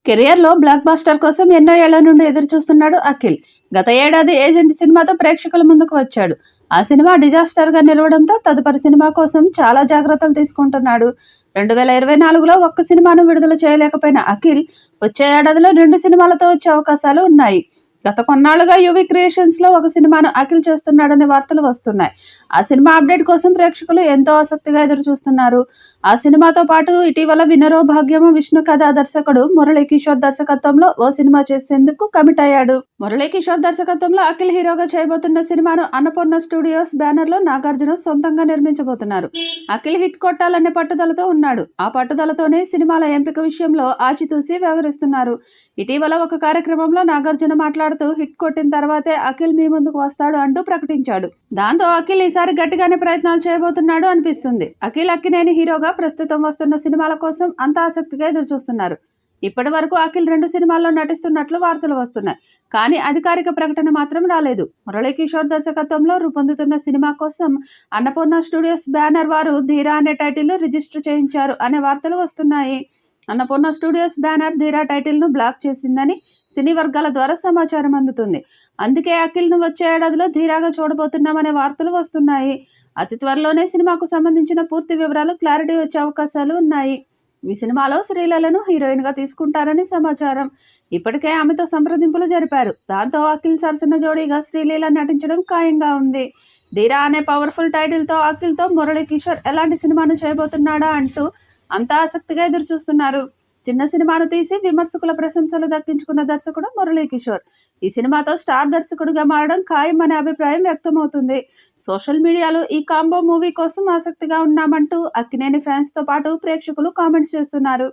కెరియర్లో black buster కోసం ఎన్నో ఏళ్ల నుండి ఎదురు చూస్తున్నాడు అఖిల్. గత ఏడాది ఏజెంట్ సినిమాతో ప్రేక్షకుల ముందుకు వచ్చాడు. ఆ సినిమా డిజాస్టర్ గా నిలవడంతో తదుపరి సినిమా కోసం చాలా జాగ్రత్తలు తీసుకుంటున్నాడు. 2024లో ఒక్క సినిమాను విడుదల చేయలేకపోయిన అఖిల్ వచ్చే ఏడాదిలో 2 సినిమాలతో వచ్చే అవకాశాలు ఉన్నాయి. గత కొన్నాళ్లుగా యువి క్రియేషన్స్ లో ఒక సినిమాను అఖిల్ చేస్తున్నాడనే వార్తలు వస్తున్నాయి. ఆ సినిమా అప్డేట్ కోసం ప్రేక్షకులు ఎంతో ఆసక్తిగా ఎదురు చూస్తున్నారు. ఆ సినిమాతో పాటు ఇటీవల వినరో భాగ్యము విష్ణు కథ దర్శకుడు మురళీకిషోర్ దర్శకత్వంలో ఓ సినిమా చేసేందుకు కమిట్ అయ్యాడు. మురళీకిషోర్ దర్శకత్వంలో అఖిల్ హీరోగా చేయబోతున్న సినిమాను అన్నపూర్ణ స్టూడియోస్ బ్యానర్ లో నాగార్జున సొంతంగా నిర్మించబోతున్నారు. అఖిల్ హిట్ కొట్టాలనే పట్టుదలతో ఉన్నాడు. ఆ పట్టుదలతోనే సినిమాల ఎంపిక విషయంలో ఆచితూచి వ్యవహరిస్తున్నారు. ఇటీవల ఒక కార్యక్రమంలో నాగార్జున మాట్లాడుతూ హిట్ కొట్టిన తర్వాతే అఖిల్ మీ ముందుకు వస్తాడు అంటూ ప్రకటించాడు. దాంతో అఖిల్ ఈసారి గట్టిగానే ప్రయత్నాలు చేయబోతున్నాడు అనిపిస్తుంది. అఖిల్ అక్కినేని హీరోగా ప్రస్తుతం వస్తున్న సినిమాల కోసం అంత ఆసక్తిగా ఎదురు చూస్తున్నారు. ఇప్పటి వరకు అఖిల్ 2 సినిమాల్లో నటిస్తున్నట్లు వార్తలు వస్తున్నాయి. కానీ అధికారిక ప్రకటన మాత్రం రాలేదు. మురళీకిషోర్ దర్శకత్వంలో రూపొందుతున్న సినిమా కోసం అన్నపూర్ణ స్టూడియోస్ బ్యానర్ వారు ధీరా అనే టైటిల్ రిజిస్టర్ చేయించారు అనే వార్తలు వస్తున్నాయి. అన్నపూర్ణ స్టూడియోస్ బ్యానర్ ధీరా టైటిల్ ను బ్లాక్ చేసిందని సినీ వర్గాల ద్వారా సమాచారం అందుతుంది. అందుకే అఖిల్ ను వచ్చే ఏడాదిలో ధీరాగా చూడబోతున్నామనే వార్తలు వస్తున్నాయి. అతి త్వరలోనే సినిమాకు సంబంధించిన పూర్తి వివరాలు క్లారిటీ వచ్చే అవకాశాలు ఉన్నాయి. ఈ సినిమాలో శ్రీలీలను హీరోయిన్ గా తీసుకుంటారని సమాచారం. ఇప్పటికే ఆమెతో సంప్రదింపులు జరిపారు. దాంతో అఖిల్ సరసన జోడీగా శ్రీలీల నటించడం ఖాయంగా ఉంది. ధీరా అనే పవర్ఫుల్ టైటిల్ తో అఖిల్ తో మురళీకిషోర్ ఎలాంటి సినిమాను చేయబోతున్నాడా అంటూ అంతా ఆసక్తిగా ఎదురు చూస్తున్నారు. చిన్న సినిమాను తీసి విమర్శకుల ప్రశంసలు దక్కించుకున్న దర్శకుడు మురళీకిషోర్ ఈ సినిమాతో స్టార్ దర్శకుడిగా మారడం ఖాయం అనే అభిప్రాయం వ్యక్తమవుతుంది. సోషల్ మీడియాలో ఈ కాంబో మూవీ కోసం ఆసక్తిగా ఉన్నామంటూ అక్కినేని ఫ్యాన్స్ తో పాటు ప్రేక్షకులు కామెంట్స్ చేస్తున్నారు.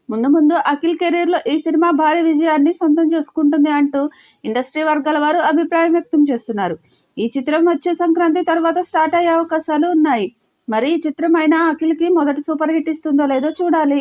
ముందు ముందు అఖిల్ కెరీర్ లో ఈ సినిమా భారీ విజయాన్ని సొంతం చేసుకుంటుంది అంటూ ఇండస్ట్రీ వర్గాల వారు అభిప్రాయం వ్యక్తం చేస్తున్నారు. ఈ చిత్రం వచ్చే సంక్రాంతి తర్వాత స్టార్ట్ అయ్యే అవకాశాలు ఉన్నాయి. మరి ఈ చిత్రం అయినా అఖిల్ కి మొదటి సూపర్ హిట్ ఇస్తుందో లేదో చూడాలి.